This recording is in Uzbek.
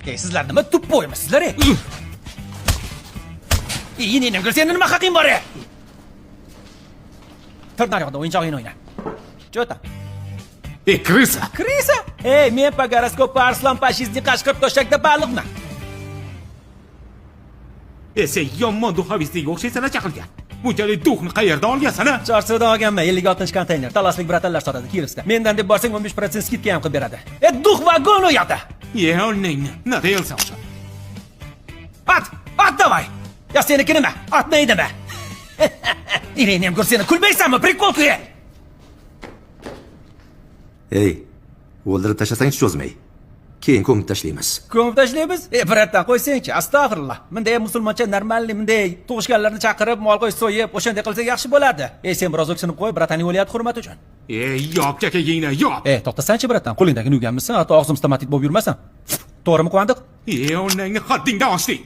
Sizlar nima tuppoy emasizlar? Yine sen nima haqing bor? Tur naryoqda o'yinchog'ingni o'yna. Jo'ta. Krisa. Krisa? Men pagaraskop Arslan fashizni qashqirib to'shakda baliqman. Sen yomon duxavistga o'xshaysan chaqilgan. Bunchalik duxni qayerdan olgansan? Chorsudan olganman, 56 konteyner. Talaslik bratanlar sotadi Kirovda. Mendan deb borsang 15% skidka ham qilib beradi. Dux vagon u yoqda. Oningni, nima deyilsan o'sha? At davay. Ya seniki nima? Atmaydimi? Irenim ham ko'rsani kulmaysanmi? Prikolku ye. O'ldirib tashlasang cho'zmay. Keyin ko'mib tashlaymiz. Ko'mib tashlaymiz? Biratdan qo'ysang-chi, astag'firullah. Bunday musulmoncha normalniy, bunday tug'ishganlarni chaqirib, mol qo'y so'yib, o'shanday qilsak yaxshi bo'ladi. Sen biroz o'ksinib qo'y, brataning o'lyapti hurmat uchun. Yop chakagingni, yop. To'xtasan-chi bratan, qo'lingdagini uyganmisan, hatto og'zim stomatik bo'lib yurmasan. To'g'rimi, Quvandiq? Onangni haddingdan oshding.